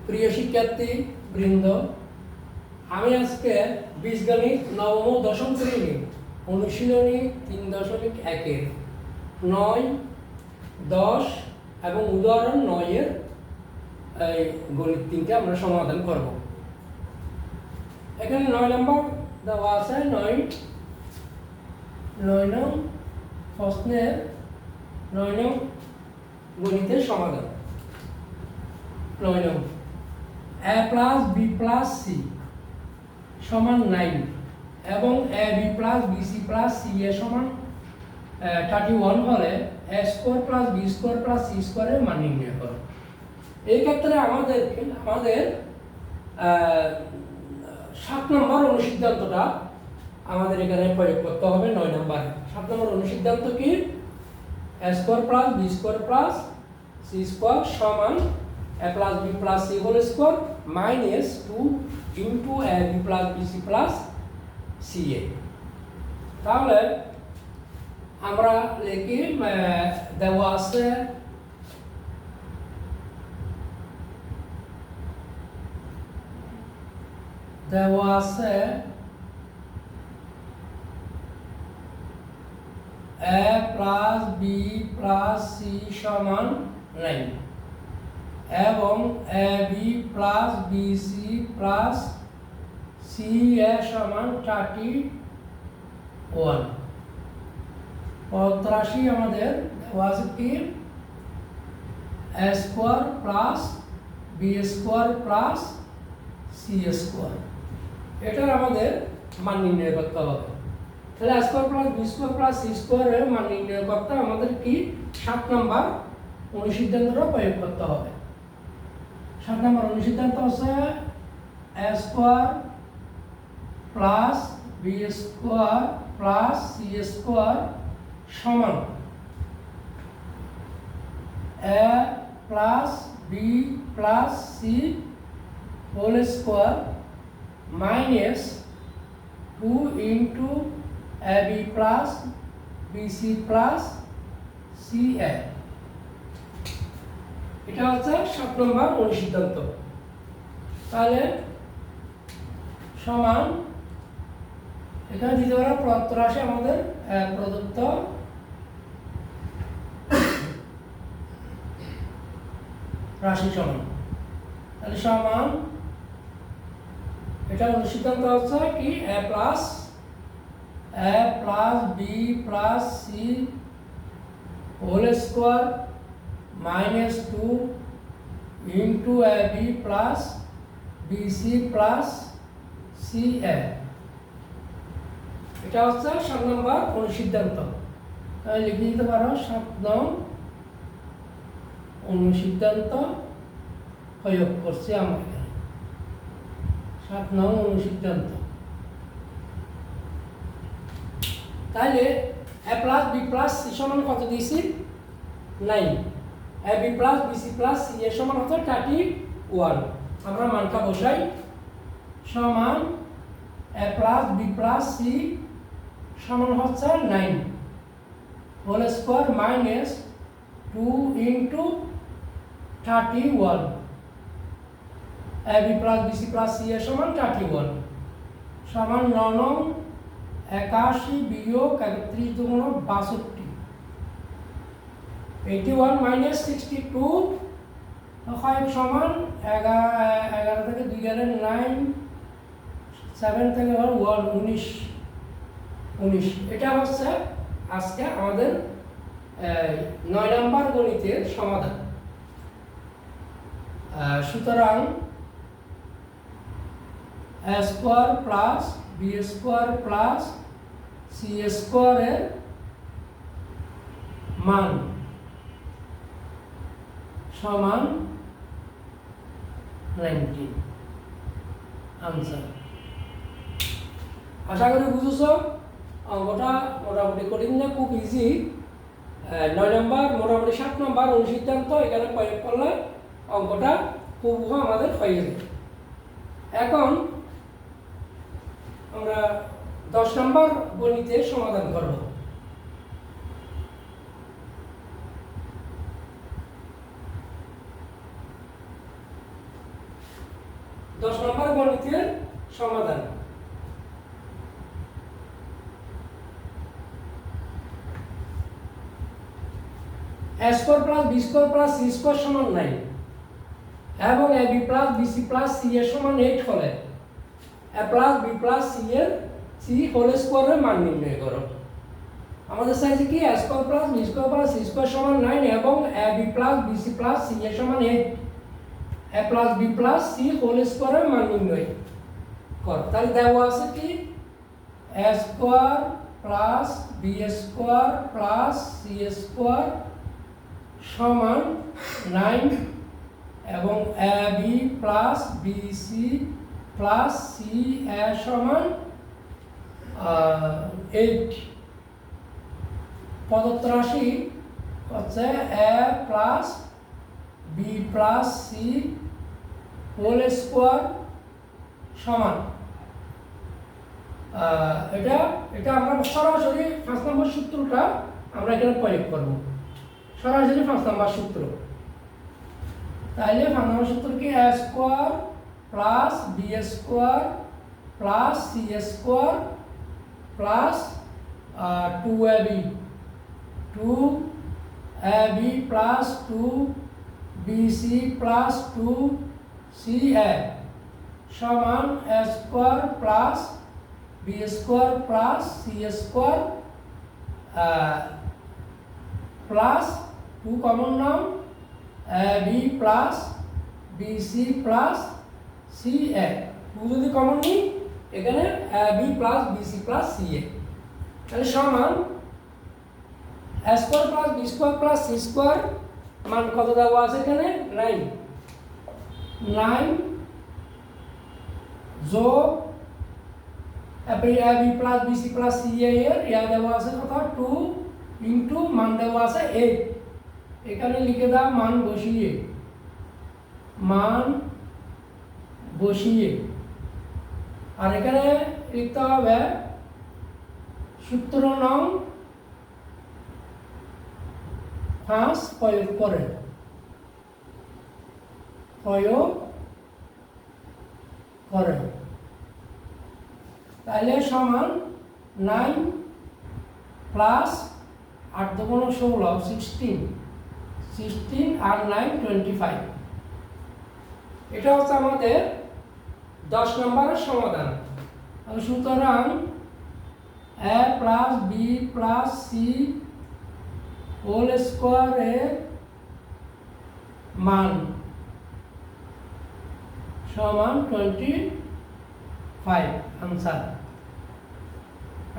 প্রিয় শিক্ষার্থী বৃন্দ, আমি আজকে বীজগণিত নবম ও দশম শ্রেণী অনুশীলনী 3.1 9, 10 এবং উদাহরণ 9 এর গণিত 3টা আমরা সমাধান করব। এখানে 9 নম্বর দেওয়া আছে। 9 নং প্রশ্নের 9 নং গণিতের সমাধান। 9 নং a plus b plus c সমান 9 এবং ab plus bc plus ca সমান 31 হলে a square plus b square plus c স্কয়ারের মান নির্ণয় করো। এই ক্ষেত্রে আমাদের 7 নম্বর অনুসিদ্ধান্তটা আমাদের এখানে প্রয়োগ করতে হবে। 9 নম্বরে 7 নম্বর অনুসিদ্ধান্ত কি? a square plus b square plus c square সমান a plus b plus c whole square minus 2 into ab plus bc plus ca। তাহলে আমরা লিখি দেওয়া আছে a plus b plus c সমান 9 এবং ab plus bc plus ca সমান 31। পদরাশি আমাদের দেওয়া আছে কি? a square plus b square plus c square. এটার আমাদের মান নির্ণয় করতে হবে। তাহলে a square plus b square plus c স্কয়ারের মান নির্ণয় করতে আমাদের কি 7 নম্বর অনুসিদ্ধান্তটা প্রয়োগ করতে হবে। 7 নম্বর অনুসিদ্ধান্ত হচ্ছে a square plus b square plus c square সমান a plus b plus c whole square minus 2 into ab plus bc plus ca। এটা হচ্ছে 7 নম্বর অনুসিদ্ধান্ত। তাহলে সমান এখানে দিতে পারা প্রদত্ত রাশি আমাদের প্রদত্ত রাশি সমান। তাহলে সমান এটা অনুসিদ্ধান্ত হচ্ছে কি a plus b plus c whole square minus 2 into ab plus bc plus ca। এটা হচ্ছে 7 নম্বর অনুসিদ্ধান্ত। তাহলে লিখে দিতে পারো 7 নং অনুসিদ্ধান্ত প্রয়োগ করছি আমরা। 7 নং অনুসিদ্ধান্ত। তাহলে a plus b plus c সমান কত দিয়েছি? 9। ab plus bc plus ca সমান হচ্ছে 31। আমরা মানটা বসাই। সমান a plus b plus c সমান হচ্ছে 9 whole square minus 2 into 31। ab plus bc plus ca সমান 31 সমান 9 নং 81 বিয়োগ 31 দুগুণ 62। 81 মাইনাস 62 হয় সমান 11 থেকে 2 গেলে 9, 7 থেকে 1 19। এটা হচ্ছে আজকে আমাদের 9 নম্বর গণিতের সমাধান। সুতরাং a square plus b square plus c স্কয়ারের মান সমান 19 आंसर। আশা করি বুঝছো। অঙ্কটা মোটামুটি কঠিন না, খুব ইজি। 9 নম্বর মোটামুটি 7 নম্বর অনুসিদ্ধান্ত এখানে প্রয়োগ করলে অঙ্কটা খুব আমাদের হয়ে যাবে। এখন আমরা 10 নম্বর গণিতের সমাধান করব। 10 নম্বর গণিতের সমাধান। a square plus b square plus c square সমান 9 এবং ab plus bc plus c এর সমান 8 হলে a plus b plus c এর c হোল স্কয়ারের মান নির্ণয় করো। আমাদের চাইছে কি a square plus b square plus c square সমান 9 এবং ab plus bc plus c এর সমান 8, a plus b plus c whole স্কয়ারের মান নির্ণয় করো। তাহলে দেওয়া আছে কি a square plus b square plus c square সমান 9 এবং ab plus bc plus c এর সমান 8। প্রদত্ত রাশি হচ্ছে a plus b plus c whole square সমান এটা আমরা সরাসরি 5 নম্বর সূত্রটা আমরা এখানে প্রয়োগ করব। সরাসরি 5 নম্বর সূত্র। তাহলে 5 নম্বর সূত্র কি a square plus b square plus c square plus 2ab 2ab plus 2bc plus 2ca সমান a square plus b square plus c square plus 2 common নাম ab plus bc plus ca 2 যদি কমন নিই এখানে ab plus bc plus ca তাহলে সমান a square plus b square plus c square মান কত দেওয়া আছে এখানে 9 যোগ ab plus bc plus ca এর দেওয়া আছে কত 2 ইনটু মান দেওয়া আছে 8। এখানে লিখে দাও মান বসিয়ে আর এখানে লিখতে হবে সূত্র নং 5 প্রয়োগ করে তাহলে সমান 9 প্লাস 8 দুগুণ 16 আর 9 25। এটা হচ্ছে আমাদের 10 নম্বরের সমাধান। সুতরাং a plus b plus c whole স্কয়ারের মান সমান 25 आंसर।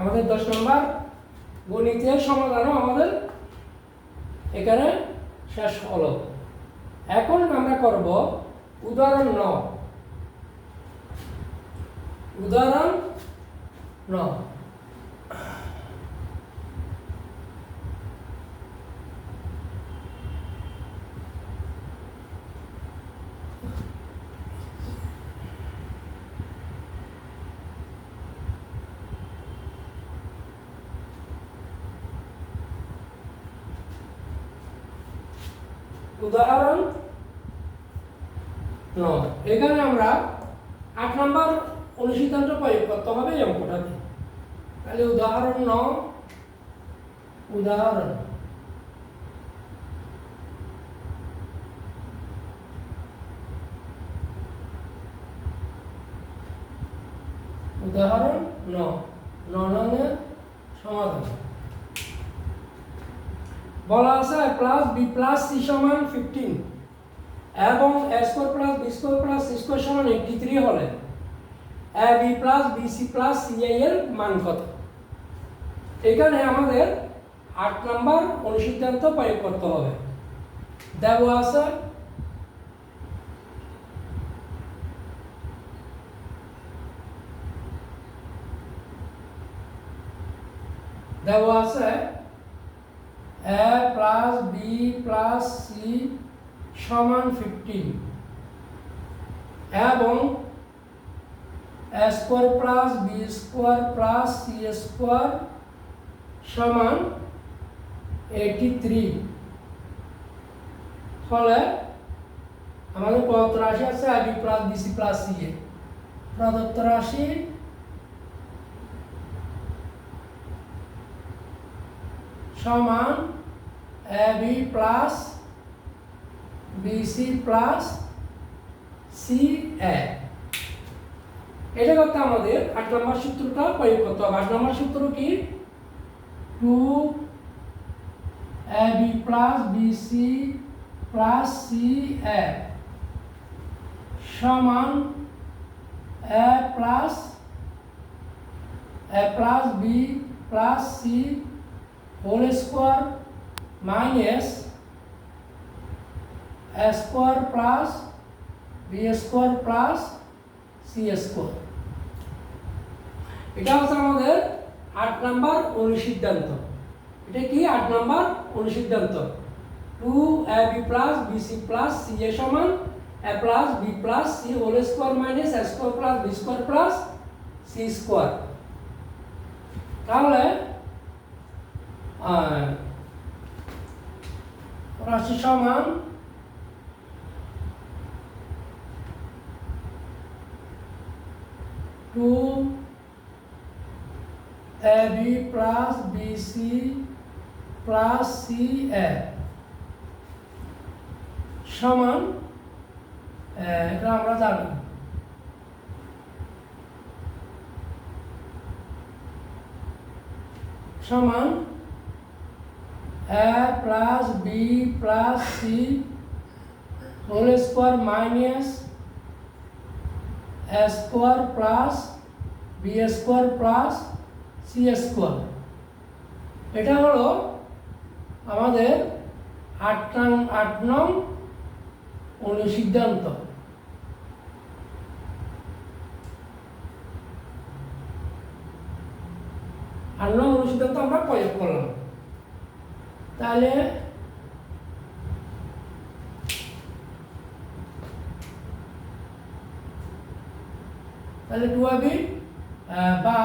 আমাদের 10 নম্বর গণিতের সমাধানও আমাদের এখানে শেষ হলো। এখন আমরা করব উদাহরণ 9। উদাহরণ 9 উদাহরণ 9 এখানে আমরা 8 নম্বর অনুসিদ্ধান্ত প্রয়োগ করতে হবে এই অঙ্কটাতে। তাহলে উদাহরণ 9 উদাহরণ উদাহরণ 9 নংয়ের সমাধান। বলা আছে a plus b plus c সমান 15 এবং a square plus b square plus c square সমান 83 হলে ab plus bc plus ca এর মান কত? এখানে আমাদের 8 নম্বর অনুসিদ্ধান্ত প্রয়োগ করতে হবে। দেওয়া আছে a plus b plus c সমান 15 এবং a square plus b square plus c square সমান 83 হলে আমাদের প্রদত্ত রাশি আছে ab plus BC plus CA. প্রদত্ত রাশি সমান ab plus BC plus CA. এটা করতে আমাদের 8 নম্বর সূত্রটা প্রয়োগ করতে হবে। 8 নম্বর সূত্র কি? 2ab plus BC plus CA সমান a plus B plus C whole square minus a square plus B square plus C square. এটা হচ্ছে আমাদের 8 নম্বর অনুসিদ্ধান্ত। এটা কি 8 নম্বর অনুসিদ্ধান্ত? 2ab plus BC plus CA সমান a plus B plus C whole square minus a square plus B square plus C square. তাহলে রাশি সমান to ab plus BC plus CA সমান এটা আমরা জানি সমান a plus B plus C whole square minus a square plus B square plus C square. এটা হলো আমাদের 8 নং অনুসিদ্ধান্ত। অনুসিদ্ধান্ত আমরা প্রয়োগ করলাম। তাহলে তাহলে 2ab বা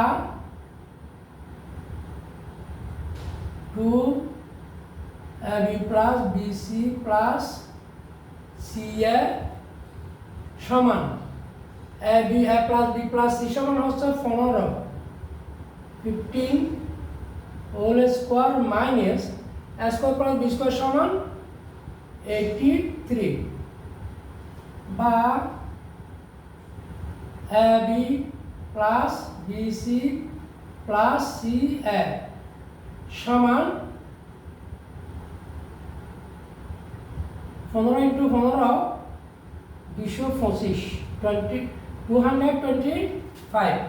2ab plus BC plus CA সমান a plus B plus C সমান হচ্ছে 15 whole square minus a square plus B square সমান 83 বা ab plus BC plus CA সমান 15 × 15 225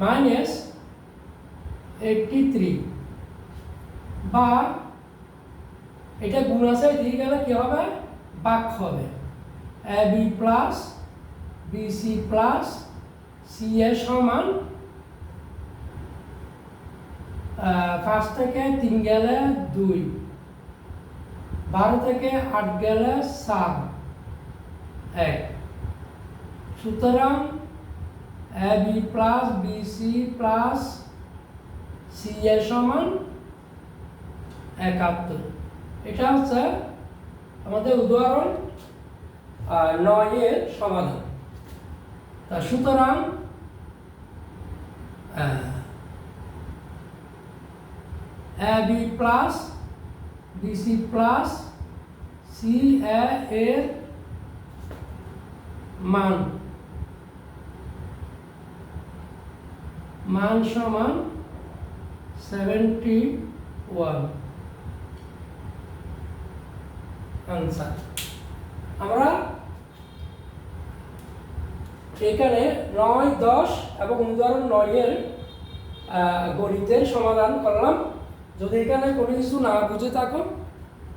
মাইনাস 83 বা এটা গুণ আছে দিয়ে গেলে কি হবে? ভাগ হবে। ab plus BC plus CA সমান 5 থেকে 3 গেলে 2, 12 থেকে 8 গেলে 7, 1। সুতরাং ab plus BC plus CA সমান 71। এটা হচ্ছে আমাদের উদাহরণ 9 এর সমাধান। তা সুতরাং ab plus BC plus CA এর মান সমান 71 আনসার। আমরা এখানে 9, 10 এবং উদাহরণ 9 এর গণিতের সমাধান করলাম। যদি এখানে কোনো কিছু না বুঝে থাকো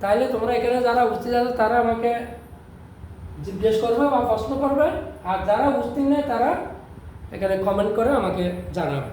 তাহলে তোমরা এখানে যারা উপস্থিত আছে তারা আমাকে জিজ্ঞেস করবে বা প্রশ্ন করবে, আর যারা উপস্থিত নেই তারা এখানে কমেন্ট করে আমাকে জানাবে।